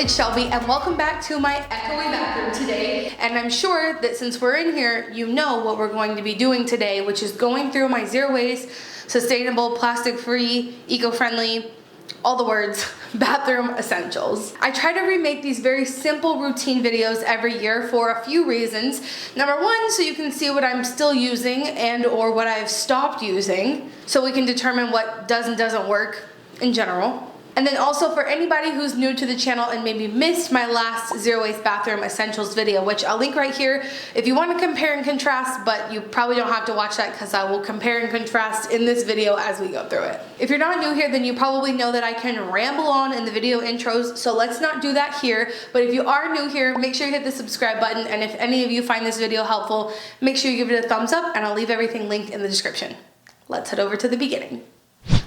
it's Shelby and welcome back to my Ecosia bathroom today. And I'm sure that since we're in here, you know what we're going to be doing today, which is going through my zero waste, sustainable, plastic-free, eco-friendly, all the words, bathroom essentials. I try to remake these very simple routine videos every year for a few reasons. Number one, so you can see what I'm still using and or what I've stopped using, so we can determine what does and doesn't work in general. And then also for anybody who's new to the channel and maybe missed my last zero waste bathroom essentials video, which I'll link right here if you want to compare and contrast, but you probably don't have to watch that because I will compare and contrast in this video as we go through it. If you're not new here, then you probably know that I can ramble on in the video intros, so let's not do that here. But if you are new here, make sure you hit the subscribe button, and if any of you find this video helpful, make sure you give it a thumbs up, and I'll leave everything linked in the description. Let's head over to the beginning.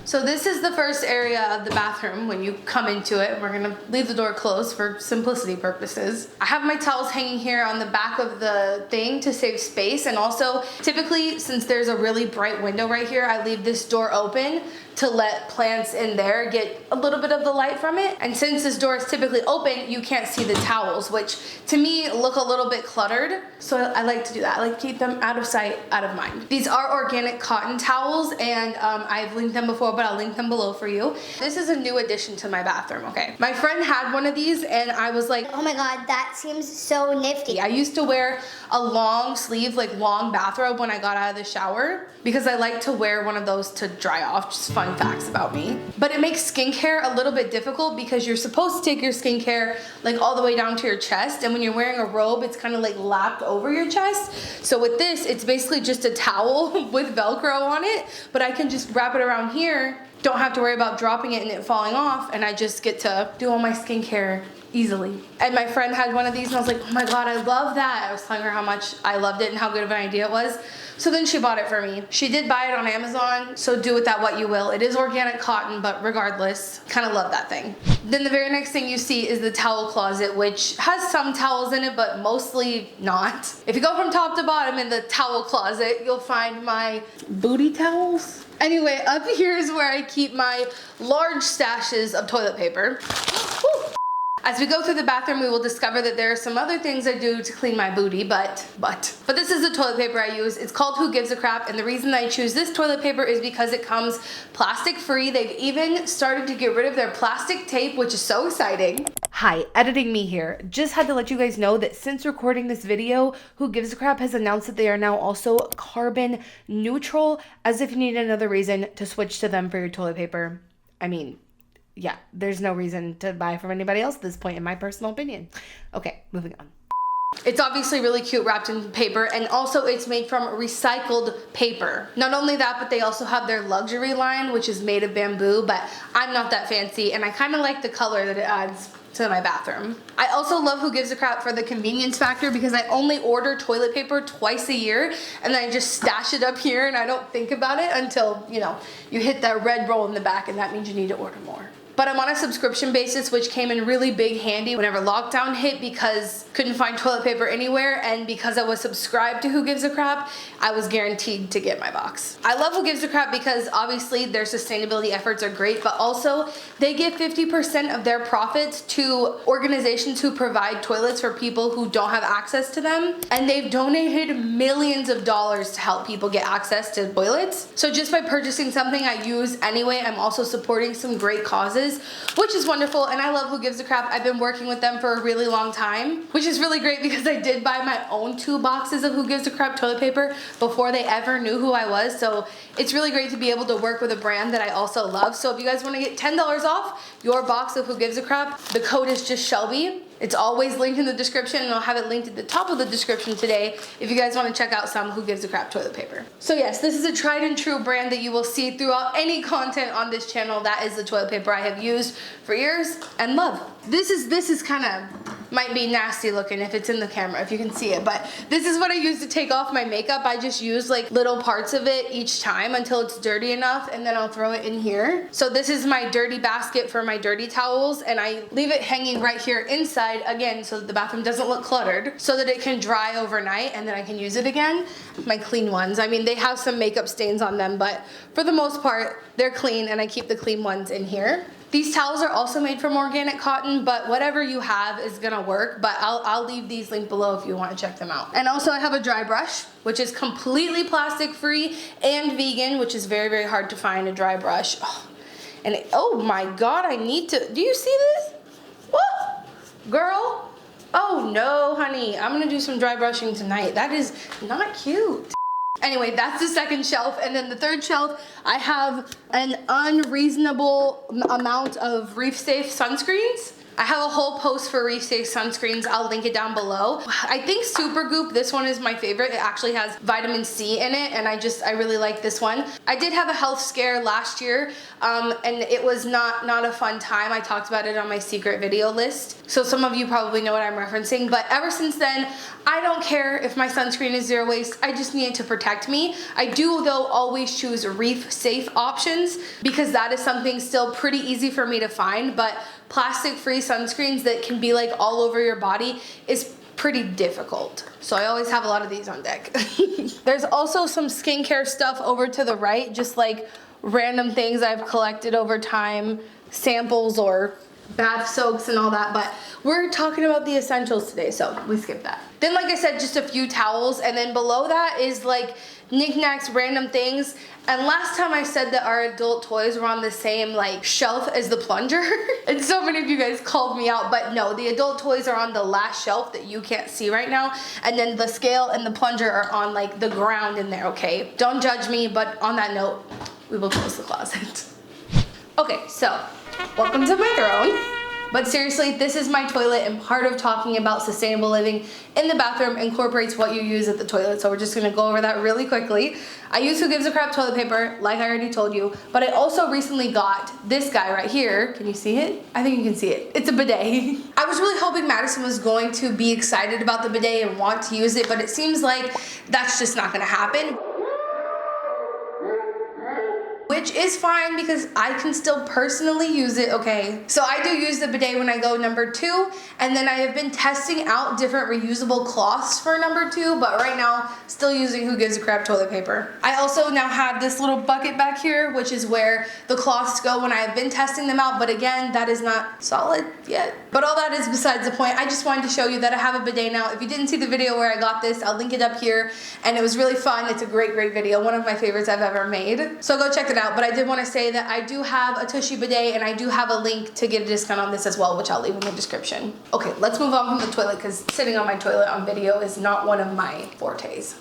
So this is the first area of the bathroom when you come into it. We're gonna leave the door closed for simplicity purposes. I have my towels hanging here on the back of the thing to save space, and also typically since there's a really bright window right here, I leave this door open to let plants in there get a little bit of the light from it. And since this door is typically open, you can't see the towels, which to me look a little bit cluttered. So I like to do that. I like to keep them out of sight, out of mind. These are organic cotton towels, and I've linked them before, but I'll link them below for you. This is a new addition to my bathroom, okay? My friend had one of these and I was like, oh my God, that seems so nifty. I used to wear a long sleeve, like long bathrobe when I got out of the shower because I like to wear one of those to dry off. Just fun facts about me. But it makes skincare a little bit difficult because you're supposed to take your skincare like all the way down to your chest, and when you're wearing a robe, it's kind of like lapped over your chest. So with this, it's basically just a towel with Velcro on it, but I can just wrap it around here, don't have to worry about dropping it and it falling off, and I just get to do all my skincare easily. And my friend had one of these and I was like, oh my God, I love that. I was telling her how much I loved it and how good of an idea it was. So then she bought it for me. She did buy it on Amazon, so do with that what you will. It is organic cotton, but regardless, kind of love that thing. Then the very next thing you see is the towel closet, which has some towels in it, but mostly not. If you go from top to bottom in the towel closet, you'll find my booty towels. Anyway, up here is where I keep my large stashes of toilet paper. As we go through the bathroom, we will discover that there are some other things I do to clean my booty, but this is the toilet paper I use. It's called Who Gives a Crap, and the reason I choose this toilet paper is because it comes plastic free. They've even started to get rid of their plastic tape, which is so exciting. Hi, editing me here. Just had to let you guys know that since recording this video, Who Gives a Crap has announced that they are now also carbon neutral, as if you need another reason to switch to them for your toilet paper. I mean, yeah, there's no reason to buy from anybody else at this point, in my personal opinion. Okay, moving on. It's obviously really cute wrapped in paper, and also it's made from recycled paper. Not only that, but they also have their luxury line, which is made of bamboo, but I'm not that fancy, and I kind of like the color that it adds to my bathroom. I also love Who Gives a Crap for the convenience factor because I only order toilet paper twice a year, and then I just stash it up here and I don't think about it until, you know, you hit that red roll in the back, and that means you need to order more. But I'm on a subscription basis, which came in really big handy whenever lockdown hit because couldn't find toilet paper anywhere, and because I was subscribed to Who Gives a Crap, I was guaranteed to get my box. I love Who Gives a Crap because obviously their sustainability efforts are great, but also they give 50% of their profits to organizations who provide toilets for people who don't have access to them, and they've donated millions of dollars to help people get access to toilets. So just by purchasing something I use anyway, I'm also supporting some great causes, which is wonderful, and I love Who Gives a Crap. I've been working with them for a really long time, which is really great because I did buy my own 2 boxes of Who Gives a Crap toilet paper before they ever knew who I was, so it's really great to be able to work with a brand that I also love. So if you guys want to get $10 off your box of Who Gives a Crap, the code is just Shelby. It's always linked in the description, and I'll have it linked at the top of the description today if you guys want to check out some Who Gives a Crap toilet paper. So yes, this is a tried and true brand that you will see throughout any content on this channel. That is the toilet paper I have used for years and love. This is kind of, might be nasty looking if it's in the camera, if you can see it, but this is what I use to take off my makeup. I just use like little parts of it each time until it's dirty enough, and then I'll throw it in here. So this is my dirty basket for my dirty towels, and I leave it hanging right here inside again so that the bathroom doesn't look cluttered, so that it can dry overnight and then I can use it again. My clean ones, I mean, they have some makeup stains on them, but for the most part they're clean, and I keep the clean ones in here. These towels are also made from organic cotton, but whatever you have is gonna work, but I'll leave these linked below if you wanna check them out. And also I have a dry brush, which is completely plastic free and vegan, which is very, very hard to find a dry brush. Oh, and oh my God, do you see this? What? Girl? Oh no, honey, I'm gonna do some dry brushing tonight. That is not cute. Anyway, that's the second shelf, and then the third shelf, I have an unreasonable amount of reef safe sunscreens. I have a whole post for reef safe sunscreens. I'll link it down below. I think Supergoop, this one is my favorite. It actually has vitamin C in it, and I really like this one. I did have a health scare last year, and it was not a fun time. I talked about it on my secret video list, so some of you probably know what I'm referencing, but ever since then, I don't care if my sunscreen is zero waste. I just need it to protect me. I do, though, always choose reef safe options because that is something still pretty easy for me to find, but plastic free sunscreens that can be like all over your body is pretty difficult. So I always have a lot of these on deck. There's also some skincare stuff over to the right, just like random things I've collected over time, samples or bath soaks and all that, but we're talking about the essentials today, so we skip that. Then, like I said, just a few towels, and then below that is like knickknacks, random things. And last time I said that our adult toys were on the same like shelf as the plunger, and so many of you guys called me out, but no, the adult toys are on the last shelf that you can't see right now, and then the scale and the plunger are on like the ground in there, okay? Don't judge me, but on that note, we will close the closet. Okay, so welcome to my throne. But seriously, this is my toilet, and part of talking about sustainable living in the bathroom incorporates what you use at the toilet. So we're just gonna go over that really quickly. I use Who Gives a Crap toilet paper, like I already told you, but I also recently got this guy right here. Can you see it? I think you can see it. It's a bidet. I was really hoping Madison was going to be excited about the bidet and want to use it, but it seems like that's just not gonna happen. Which is fine because I can still personally use it, okay? So I do use the bidet when I go number 2, and then I have been testing out different reusable cloths for number 2, but right now, still using Who Gives a Crap toilet paper. I also now have this little bucket back here, which is where the cloths go when I have been testing them out, but again, that is not solid yet. But all that is besides the point. I just wanted to show you that I have a bidet now. If you didn't see the video where I got this, I'll link it up here, and it was really fun. It's a great, great video. One of my favorites I've ever made. So go check it out. But I did want to say that I do have a Tushy bidet, and I do have a link to get a discount on this as well, which I'll leave in the description. Okay, let's move on from the toilet because sitting on my toilet on video is not one of my fortes.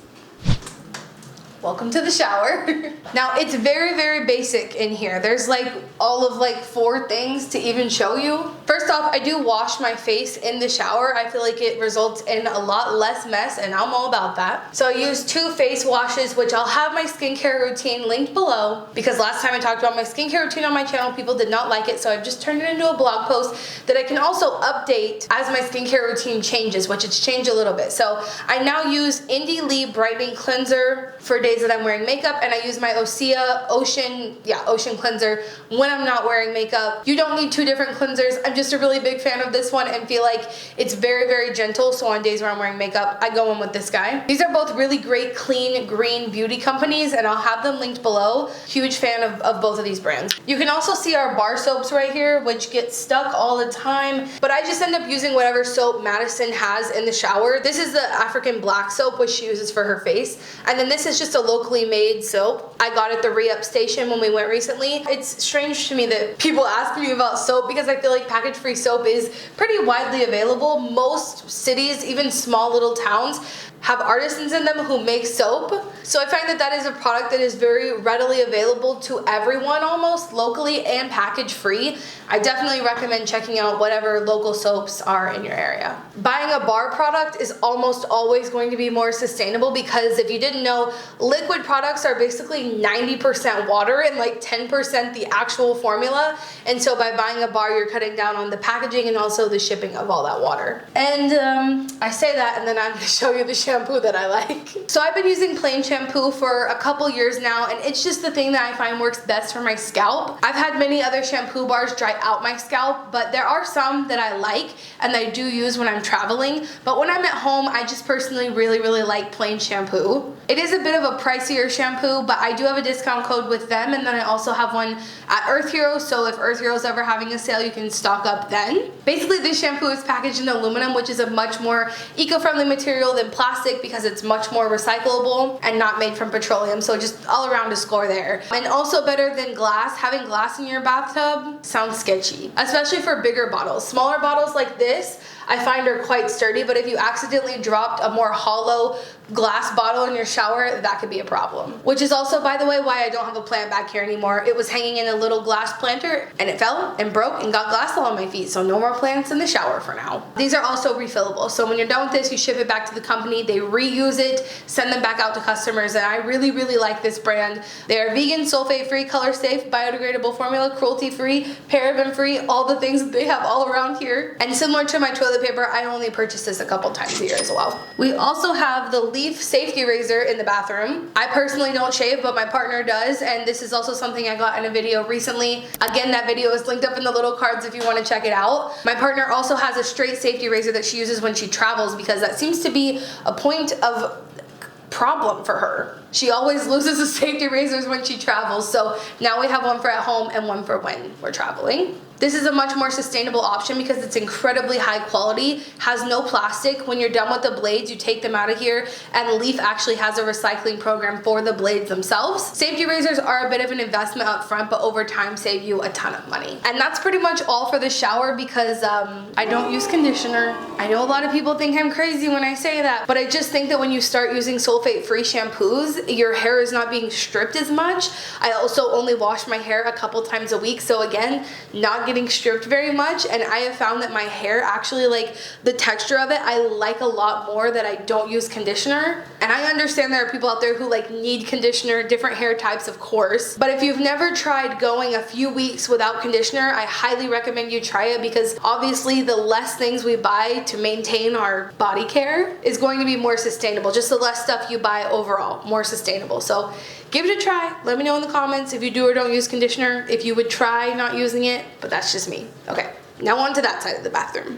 Welcome to the shower. Now it's very, very basic in here. There's like all of like 4 things to even show you. First off, I do wash my face in the shower. I feel like it results in a lot less mess, and I'm all about that. So I use 2 face washes, which I'll have my skincare routine linked below because last time I talked about my skincare routine on my channel, people did not like it, so I've just turned it into a blog post that I can also update as my skincare routine changes, which it's changed a little bit. So I now use Indie Lee Brightening Cleanser for days that I'm wearing makeup, and I use my Ecosia Ocean Cleanser when I'm not wearing makeup. You don't need 2 different cleansers. I'm just a really big fan of this one and feel like it's very, very gentle, so on days where I'm wearing makeup, I go in with this guy. These are both really great, clean, green beauty companies, and I'll have them linked below. Huge fan of both of these brands. You can also see our bar soaps right here, which get stuck all the time, but I just end up using whatever soap Madison has in the shower. This is the African black soap, which she uses for her face, and then this is just a locally made soap. I got at the re-up station when we went recently. It's strange to me that people ask me about soap because I feel like package-free soap is pretty widely available. Most cities, even small little towns, have artisans in them who make soap. So I find that that is a product that is very readily available to everyone almost, locally and package free. I definitely recommend checking out whatever local soaps are in your area. Buying a bar product is almost always going to be more sustainable because if you didn't know, liquid products are basically 90% water and like 10% the actual formula. And so by buying a bar, you're cutting down on the packaging and also the shipping of all that water. And I say that and then I'm gonna show you the shampoo that I like. So I've been using plain shampoo for a couple years now, and it's just the thing that I find works best for my scalp. I've had many other shampoo bars dry out my scalp, but there are some that I like and I do use when I'm traveling. But when I'm at home, I just personally really, really like plain shampoo. It is a bit of a pricier shampoo, but I do have a discount code with them, and then I also have one at Earth Hero, so if Earth Hero is ever having a sale, you can stock up then. Basically, this shampoo is packaged in aluminum, which is a much more eco-friendly material than plastic because it's much more recyclable and not made from petroleum, so just all around a score there. And also better than glass. Having glass in your bathtub sounds sketchy, especially for bigger bottles. Smaller bottles like this, I find are quite sturdy, but if you accidentally dropped a more hollow glass bottle in your shower, that could be a problem. Which is also, by the way, why I don't have a plant back here anymore. It was hanging in a little glass planter and it fell and broke and got glass all on my feet, so no more plants in the shower for now. These are also refillable, so when you're done with this, you ship it back to the company, they reuse it, send them back out to customers, and I really, really like this brand. They are vegan, sulfate-free, color-safe, biodegradable formula, cruelty-free, paraben-free, all the things that they have all around here. And similar to my toilet paper, I only purchase this a couple times a year as well. We also have the Leaf safety razor in the bathroom. I personally don't shave, but my partner does, and this is also something I got in a video recently. Again, that video is linked up in the little cards if you want to check it out. My partner also has a straight safety razor that she uses when she travels because that seems to be a point of problem for her. She always loses the safety razors when she travels, so now we have one for at home and one for when we're traveling. This is a much more sustainable option because it's incredibly high quality, has no plastic. When you're done with the blades, you take them out of here, and Leaf actually has a recycling program for the blades themselves. Safety razors are a bit of an investment up front, but over time save you a ton of money. And that's pretty much all for the shower because I don't use conditioner. I know a lot of people think I'm crazy when I say that, but I just think that when you start using sulfate-free shampoos, your hair is not being stripped as much. I also only wash my hair a couple times a week, so again, not getting stripped very much, and I have found that my hair actually, like the texture of it, I like a lot more that I don't use conditioner. And I understand there are people out there who like need conditioner, different hair types of course, but if you've never tried going a few weeks without conditioner, I highly recommend you try it because obviously the less things we buy to maintain our body care is going to be more sustainable. Just the less stuff you buy overall, more sustainable. So give it a try. Let me know in the comments if you do or don't use conditioner, if you would try not using it, but that's just me. Okay, now on to that side of the bathroom.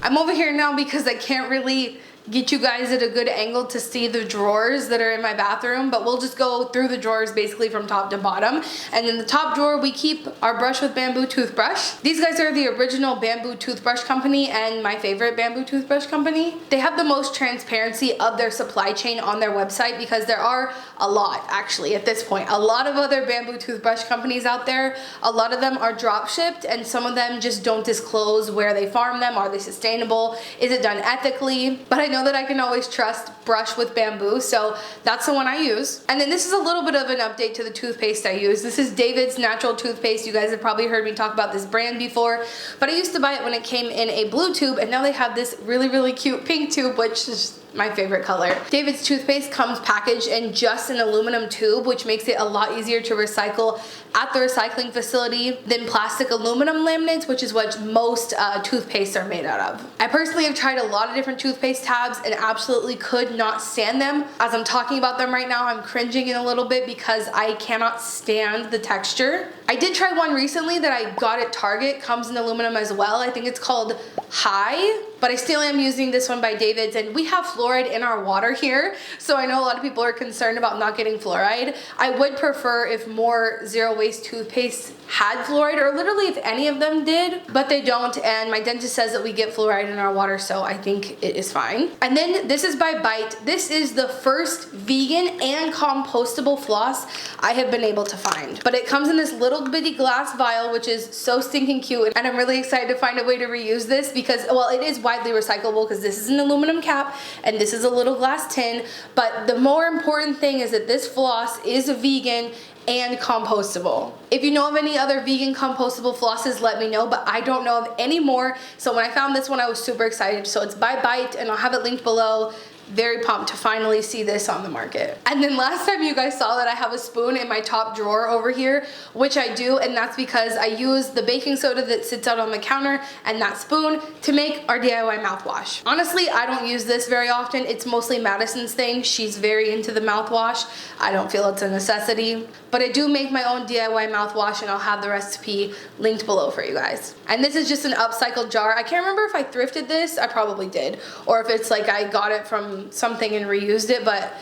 I'm over here now because I can't really get you guys at a good angle to see the drawers that are in my bathroom, but we'll just go through the drawers basically from top to bottom. And in the top drawer, we keep our brush with bamboo toothbrush. These guys are the original bamboo toothbrush company and my favorite bamboo toothbrush company. They have the most transparency of their supply chain on their website because there are a lot, actually, at this point. A lot of other bamboo toothbrush companies out there, a lot of them are drop shipped and some of them just don't disclose where they farm them. Are they sustainable? Is it done ethically? But I know that I can always trust Brush with Bamboo, so that's the one I use. And then this is a little bit of an update to the toothpaste I use. This is David's Natural Toothpaste. You guys have probably heard me talk about this brand before, but I used to buy it when it came in a blue tube, and now they have this really, really cute pink tube, which is my favorite color. David's toothpaste comes packaged in just an aluminum tube, which makes it a lot easier to recycle at the recycling facility than plastic aluminum laminates, which is what most toothpastes are made out of. I personally have tried a lot of different toothpaste tabs and absolutely could not stand them. As I'm talking about them right now, I'm cringing in a little bit because I cannot stand the texture. I did try one recently that I got at Target, comes in aluminum as well. I think it's called High, but I still am using this one by David's, and we have fluoride in our water here, so I know a lot of people are concerned about not getting fluoride. I would prefer if more zero waste toothpaste had fluoride, or literally if any of them did, but they don't, and my dentist says that we get fluoride in our water, so I think it is fine. And then this is by Bite. This is the first vegan and compostable floss I have been able to find, but it comes in this little bitty glass vial, which is so stinking cute, and I'm really excited to find a way to reuse this because, well, it is widely recyclable because this is an aluminum cap and this is a little glass tin, but the more important thing is that this floss is vegan and compostable. If you know of any other vegan compostable flosses, let me know, but I don't know of any more, so when I found this one I was super excited. So it's by Bite and I'll have it linked below. Very pumped to finally see this on the market. And then last time you guys saw that I have a spoon in my top drawer over here, which I do, and that's because I use the baking soda that sits out on the counter and that spoon to make our DIY mouthwash. Honestly, I don't use this very often. It's mostly Madison's thing. She's very into the mouthwash. I don't feel it's a necessity, but I do make my own DIY mouthwash and I'll have the recipe linked below for you guys. And this is just an upcycled jar. I can't remember if I thrifted this. I probably did, or if it's like I got it from something and reused it, but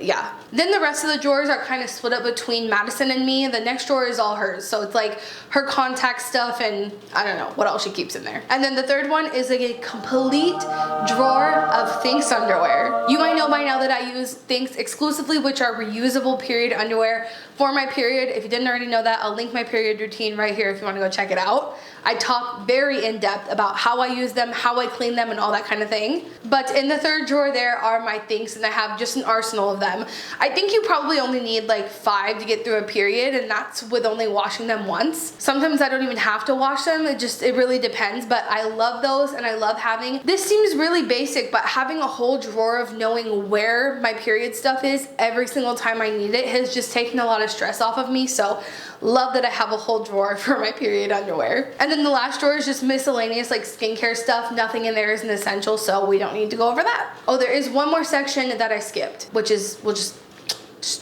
yeah. Then the rest of the drawers are kind of split up between Madison and me. The next drawer is all hers. So it's like her contact stuff and I don't know what else she keeps in there. And then the third one is like a complete drawer of Thinx underwear. You might know by now that I use Thinx exclusively, which are reusable period underwear for my period. If you didn't already know that, I'll link my period routine right here if you want to go check it out. I talk very in depth about how I use them, how I clean them, and all that kind of thing. But in the third drawer there are my Thinx, and I have just an arsenal of them. I think you probably only need like 5 to get through a period, and that's with only washing them once. Sometimes I don't even have to wash them. It really depends, but I love those, and I love having, this seems really basic, but having a whole drawer of knowing where my period stuff is every single time I need it has just taken a lot of stress off of me. So love that I have a whole drawer for my period underwear. And then the last drawer is just miscellaneous like skincare stuff. Nothing in there is an essential, so we don't need to go over that. Oh, there is one more section that I skipped, which is, we'll just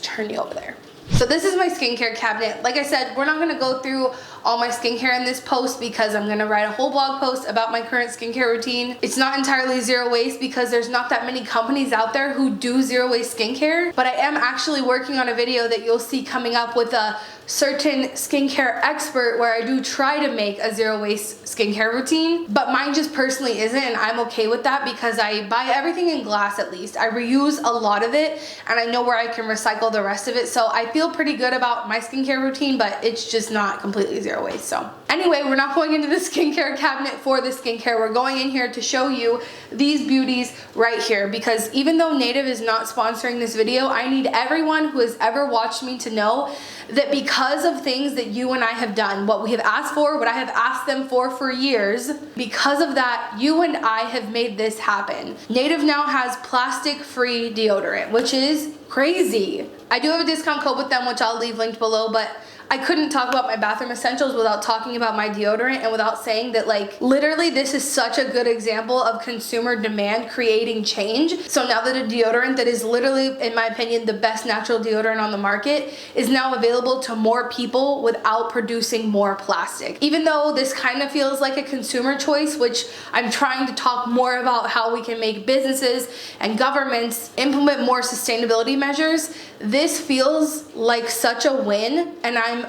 turn you over there. So this is my skincare cabinet. Like I said, we're not gonna go through all my skincare in this post because I'm gonna write a whole blog post about my current skincare routine. It's not entirely zero waste because there's not that many companies out there who do zero waste skincare, but I am actually working on a video that you'll see coming up with a certain skincare expert where I do try to make a zero waste skincare routine, but mine just personally isn't, and I'm okay with that because I buy everything in glass at least. I reuse a lot of it and I know where I can recycle the rest of it, so I feel pretty good about my skincare routine, but it's just not completely zero waste. So anyway, we're not going into the skincare cabinet for the skincare. We're going in here to show you these beauties right here because even though Native is not sponsoring this video, I need everyone who has ever watched me to know that because of things that you and I have done, what we have asked for, what I have asked them for years, because of that, you and I have made this happen. Native now has plastic-free deodorant, which is crazy. I do have a discount code with them, which I'll leave linked below, but I couldn't talk about my bathroom essentials without talking about my deodorant and without saying that, like, literally this is such a good example of consumer demand creating change. So now that a deodorant that is literally, in my opinion, the best natural deodorant on the market is now available to more people without producing more plastic. Even though this kind of feels like a consumer choice, which I'm trying to talk more about how we can make businesses and governments implement more sustainability measures, this feels like such a win, and I'm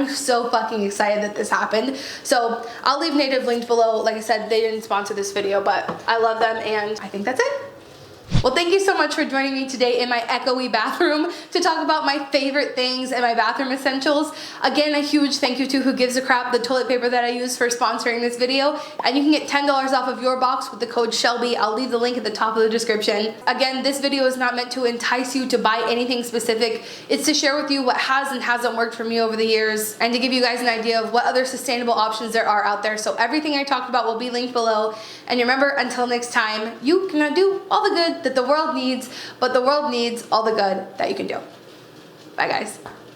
so fucking excited that this happened. So I'll leave Native linked below. Like I said, they didn't sponsor this video, but I love them and I think that's it. Well, thank you so much for joining me today in my echoey bathroom to talk about my favorite things and my bathroom essentials. Again, a huge thank you to Who Gives a Crap, the toilet paper that I use, for sponsoring this video. And you can get $10 off of your box with the code Shelbi. I'll leave the link at the top of the description. Again, this video is not meant to entice you to buy anything specific. It's to share with you what has and hasn't worked for me over the years and to give you guys an idea of what other sustainable options there are out there. So everything I talked about will be linked below. And remember, until next time, you can do all the good that the world needs, but the world needs all the good that you can do. Bye, guys.